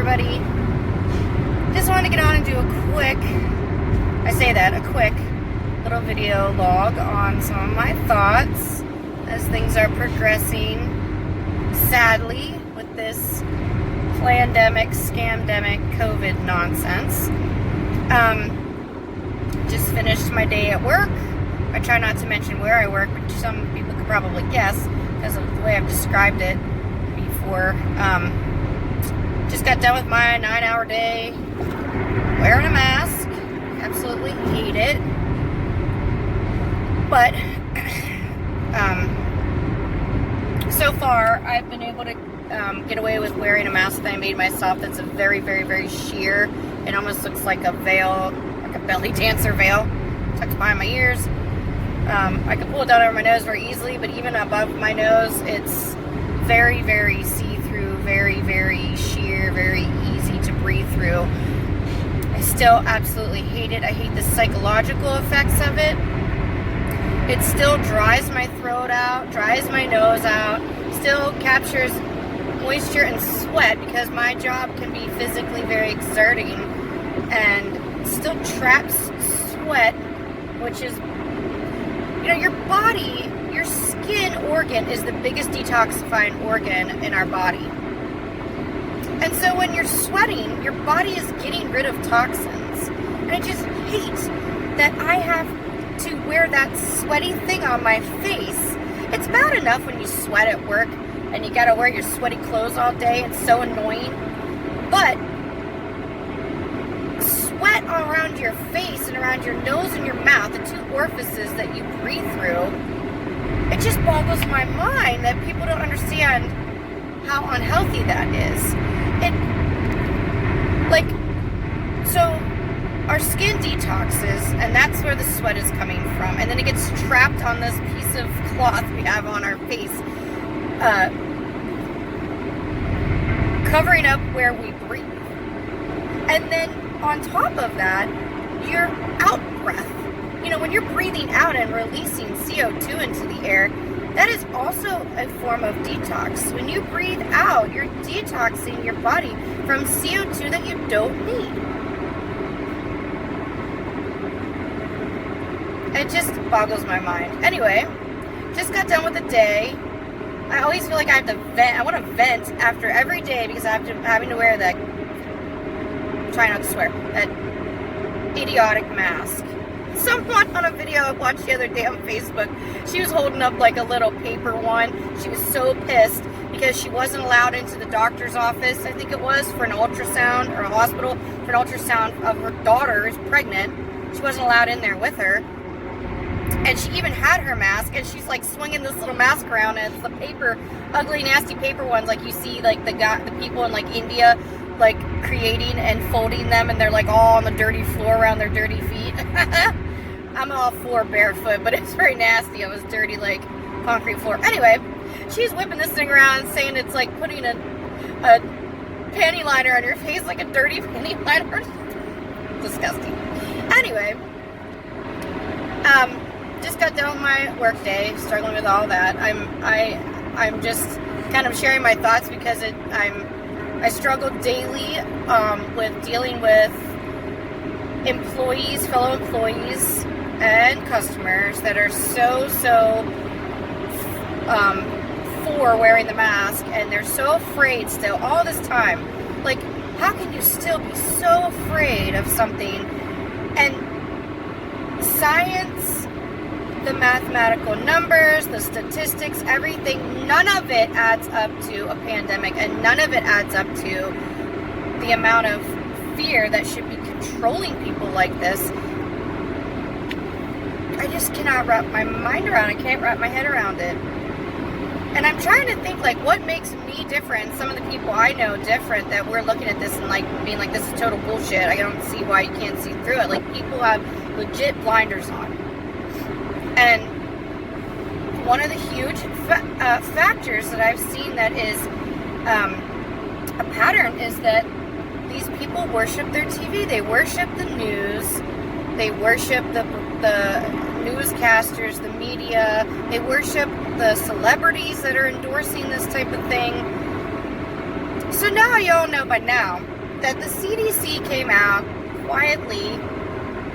everybody. Just wanted to get on and do a quick little video log on some of my thoughts as things are progressing, sadly, with this plandemic, scamdemic, COVID nonsense. Just finished my day at work. I try not to mention where I work, but some people could probably guess because of the way I've described it before. Just got done with my 9-hour day wearing a mask. Absolutely hate it. But so far I've been able to get away with wearing a mask that I made myself that's a very, very, very sheer. It almost looks like a veil, like a belly dancer veil tucked behind my ears. I can pull it down over my nose very easily, but even above my nose, it's very, very see-through, very, very sheer, very easy to breathe through. I still absolutely hate it. I hate the psychological effects of it. It still dries my throat out, dries my nose out, still captures moisture and sweat because my job can be physically very exerting, and still traps sweat, which is, your body, your skin organ is the biggest detoxifying organ in our body. And so when you're sweating, your body is getting rid of toxins. And I just hate that I have to wear that sweaty thing on my face. It's bad enough when you sweat at work and you gotta wear your sweaty clothes all day. It's so annoying. But sweat around your face and around your nose and your mouth, the two orifices that you breathe through, it just boggles my mind that people don't understand how unhealthy that is. So our skin detoxes, and that's where the sweat is coming from, and then it gets trapped on this piece of cloth we have on our face, covering up where we breathe. And then on top of that, your out breath. When you're breathing out and releasing CO2 into the air, that is also a form of detox. When you breathe out, you're detoxing your body from CO2 that you don't need. It just boggles my mind. Anyway, just got done with the day. I always feel like I have to vent. I want to vent after every day because having to wear that, try not to swear, that idiotic mask. Someone on a video I watched the other day on Facebook, she was holding up like a little paper one. She was so pissed because she wasn't allowed into the doctor's office, I think it was, for an ultrasound, or a hospital for an ultrasound of her daughter who's pregnant. She wasn't allowed in there with her. And she even had her mask, and she's like swinging this little mask around, and it's the paper, ugly, nasty paper ones like you see like the people in like India like creating and folding them, and they're like all on the dirty floor around their dirty feet. I'm all for barefoot, but it's very nasty. It was dirty like concrete floor. Anyway, she's whipping this thing around saying it's like putting a panty liner on your face, like a dirty panty liner. Disgusting. Anyway, just got done with my work day, struggling with all that. I'm just kind of sharing my thoughts because I struggle daily with dealing with employees, fellow employees, and customers that are so for wearing the mask, and they're so afraid still all this time. Like, how can you still be so afraid of something? And science, the mathematical numbers, the statistics, everything, none of it adds up to a pandemic, and none of it adds up to the amount of fear that should be controlling people like this. I just cannot wrap my mind around it. I can't wrap my head around it. And I'm trying to think, like, what makes me different, some of the people I know different, that we're looking at this and, like, being like, this is total bullshit. I don't see why you can't see through it. Like, people have legit blinders on. And one of the huge factors that I've seen that is a pattern is that these people worship their TV. They worship the news. They worship the newscasters, the media. They worship the celebrities that are endorsing this type of thing. So now you all know by now that the CDC came out quietly,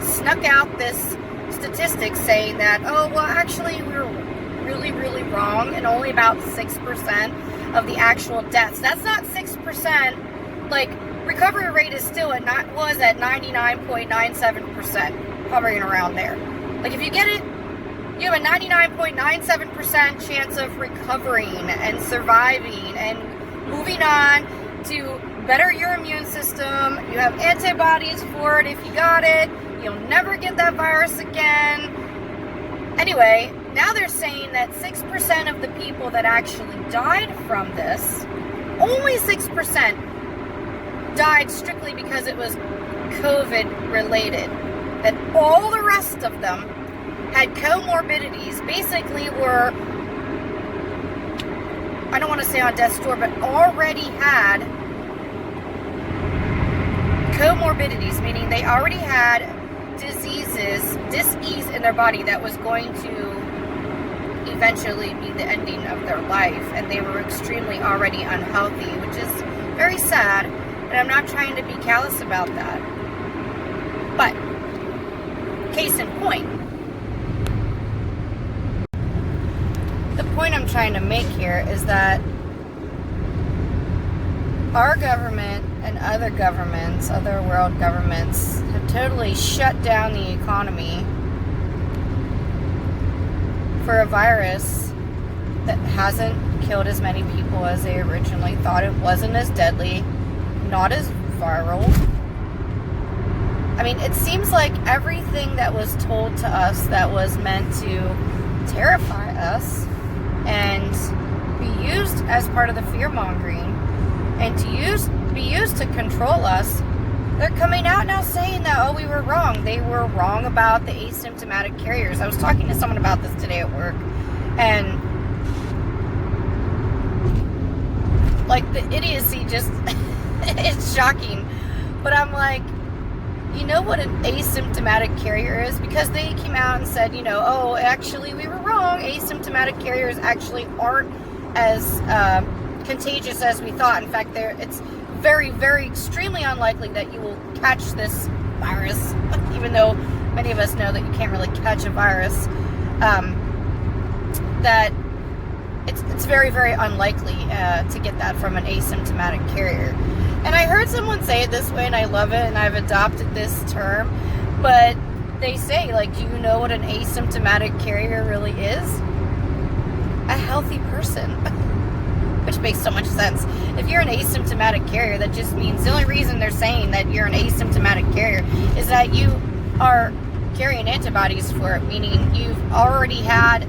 snuck out this statistic saying that, oh, well, actually, we were really, really wrong, and only about 6% of the actual deaths. That's not 6%. Like, recovery rate is still was at 99.97%, hovering around there. Like, if you get it, you have a 99.97% chance of recovering and surviving and moving on to better your immune system. You have antibodies for it if you got it. You'll never get that virus again. Anyway, now they're saying that 6% of the people that actually died from this, only 6%, died strictly because it was COVID related. That all the rest of them had comorbidities, basically were, I don't want to say on death's door, but already had comorbidities, meaning they already had disease in their body that was going to eventually be the ending of their life, and they were extremely already unhealthy, which is very sad, and I'm not trying to be callous about that. But, case in point, the point I'm trying to make here is that our government and other governments, other world governments, have totally shut down the economy for a virus that hasn't killed as many people as they originally thought. It wasn't as deadly, not as viral. I mean, it seems like everything that was told to us that was meant to terrify us and be used as part of the fear-mongering and to be used to control us, they're coming out now saying that, oh, we were wrong. They were wrong about the asymptomatic carriers. I was talking to someone about this today at work, and like the idiocy just, it's shocking. But I'm like, you know what an asymptomatic carrier is? Because they came out and said, oh, actually we were wrong. Asymptomatic carriers actually aren't as contagious as we thought. In fact, it's very, very extremely unlikely that you will catch this virus, even though many of us know that you can't really catch a virus. That it's very, very unlikely to get that from an asymptomatic carrier. And I heard someone say it this way, and I love it, and I've adopted this term, but they say, like, do you know what an asymptomatic carrier really is? A healthy person. Which makes so much sense. If you're an asymptomatic carrier, that just means the only reason they're saying that you're an asymptomatic carrier is that you are carrying antibodies for it, meaning you've already had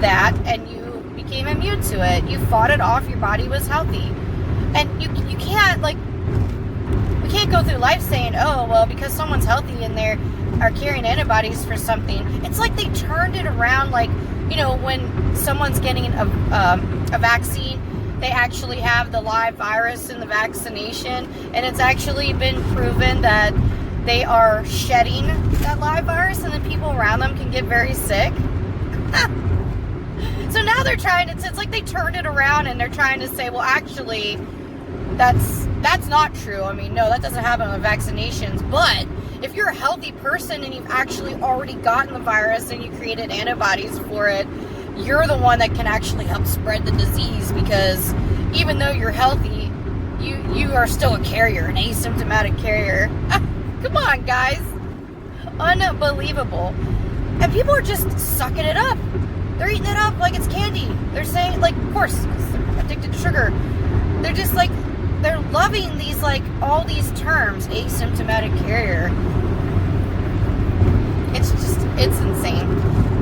that and you became immune to it. You fought it off, your body was healthy. And you can't, like, we can't go through life saying, oh, well, because someone's healthy and they are carrying antibodies for something. It's like they turned it around, like, when someone's getting a vaccine, they actually have the live virus in the vaccination, and it's actually been proven that they are shedding that live virus, and then people around them can get very sick. So now they're trying to, it's like they turned it around and they're trying to say, well, actually, that's not true. I mean, no, that doesn't happen with vaccinations. But if you're a healthy person and you've actually already gotten the virus and you created antibodies for it, you're the one that can actually help spread the disease, because even though you're healthy, you are still a carrier, an asymptomatic carrier. Come on, guys. Unbelievable. And people are just sucking it up. They're eating it up like it's candy. They're saying, like, of course, they're addicted to sugar. They're just like, they're loving these, like, all these terms, asymptomatic carrier. It's it's insane.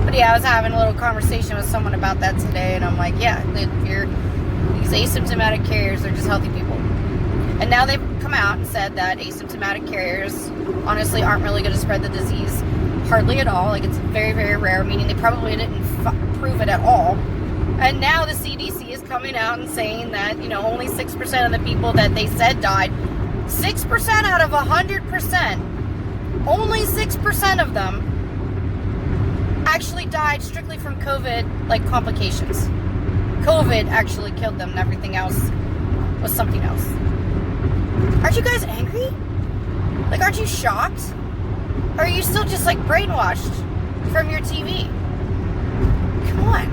But yeah, I was having a little conversation with someone about that today, and I'm like, yeah, these asymptomatic carriers, they're just healthy people. And now they've come out and said that asymptomatic carriers honestly aren't really going to spread the disease hardly at all. Like, it's very, very rare, meaning they probably didn't prove it at all. And now the CDC is coming out and saying that, only 6% of the people that they said died, 6% out of 100%, only 6% of them actually died strictly from COVID, like, complications. COVID actually killed them, and everything else was something else. Aren't you guys angry? Like, aren't you shocked? Or are you still just like brainwashed from your TV? Come on.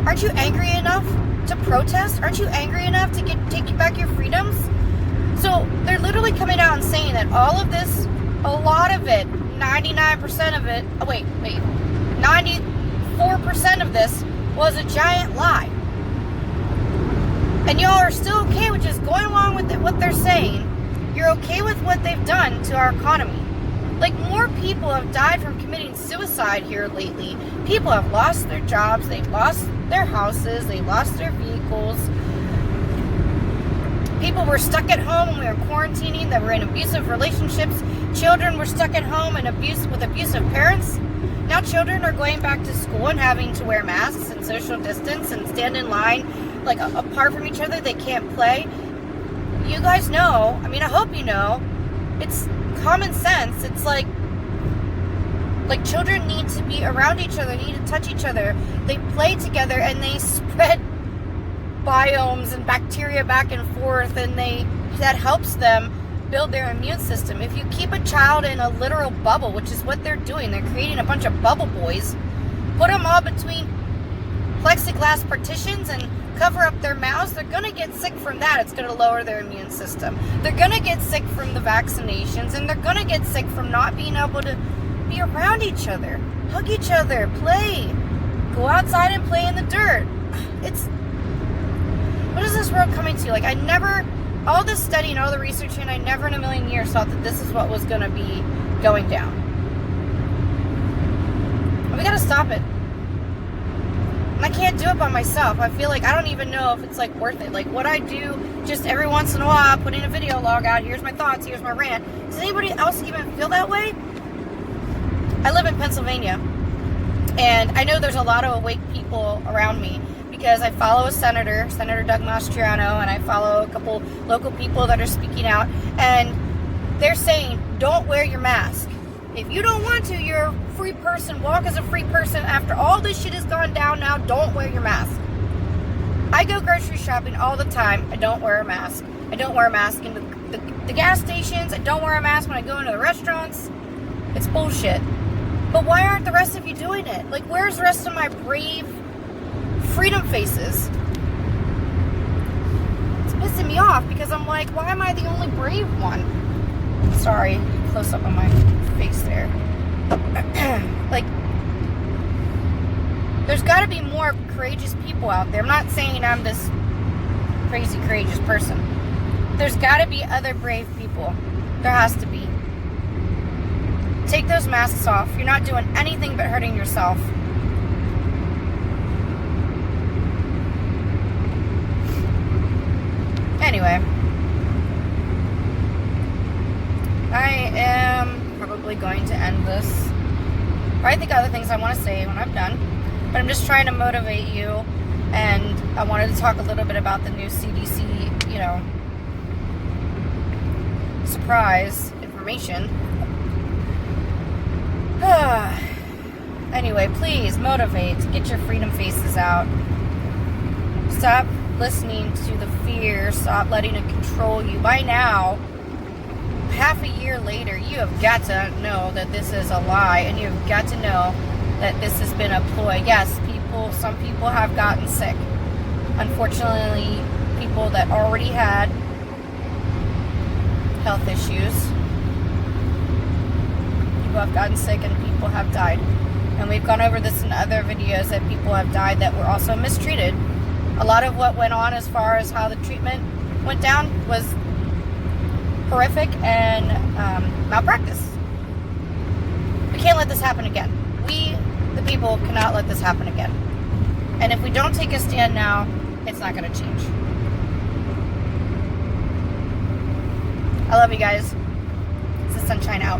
Aren't you angry enough to protest? Aren't you angry enough to take back your freedoms? So they're literally coming out and saying that all of this, a lot of it, 99% of it, 94% of this was a giant lie. And y'all are still okay with just going along with what they're saying. You're okay with what they've done to our economy. Like, more people have died from committing suicide here lately. People have lost their jobs, they've lost their houses, they've lost their vehicles. People were stuck at home when we were quarantining, that were in abusive relationships. Children were stuck at home and with abusive parents. Now children are going back to school and having to wear masks and social distance and stand in line like apart from each other. They can't play. You guys know, I mean, I hope you know, it's common sense. It's like children need to be around each other, need to touch each other. They play together and they spread biomes and bacteria back and forth, and that helps them build their immune system. If you keep a child in a literal bubble, which is what they're doing, they're creating a bunch of bubble boys, put them all between plexiglass partitions and cover up their mouths, they're going to get sick from that. It's going to lower their immune system. They're going to get sick from the vaccinations, and they're going to get sick from not being able to be around each other, hug each other, play, go outside and play in the dirt. What is this world coming to? Like, all this studying, all the researching, I never in a million years thought that this is what was going to be going down. And we got to stop it. And I can't do it by myself. I feel like I don't even know if it's like worth it. Like, what I do just every once in a while, putting a video log out, here's my thoughts, here's my rant. Does anybody else even feel that way? I live in Pennsylvania, and I know there's a lot of awake people around me because I follow a Senator Doug Mastriano, and I follow a couple local people that are speaking out, and they're saying, don't wear your mask. If you don't want to, you're a free person. Walk as a free person. After all this shit has gone down now, don't wear your mask. I go grocery shopping all the time. I don't wear a mask. I don't wear a mask in the gas stations. I don't wear a mask when I go into the restaurants. It's bullshit. But why aren't the rest of you doing it? Like, where's the rest of my brave freedom faces? It's pissing me off because I'm like, why am I the only brave one? Sorry, close up on my face there. Like, there's got to be more courageous people out there. I'm not saying I'm this crazy courageous person. There's got to be other brave people. There has to be. Take those masks off. You're not doing anything but hurting yourself. Anyway, I am probably going to end this. I think other things I want to say when I'm done, but I'm just trying to motivate you, and I wanted to talk a little bit about the new CDC, surprise information. Anyway, please motivate, get your freedom faces out. Stop listening to the fear, stop letting it control you. By now, half a year later, you have got to know that this is a lie, and you have got to know that this has been a ploy. Yes, some people have gotten sick. Unfortunately, people that already had health issues, people have gotten sick, and people have died. And we've gone over this in other videos, that people have died that were also mistreated. A lot of what went on as far as how the treatment went down was horrific and malpractice. We can't let this happen again. We, the people, cannot let this happen again. And if we don't take a stand now, it's not going to change. I love you guys. This is Sunshine out.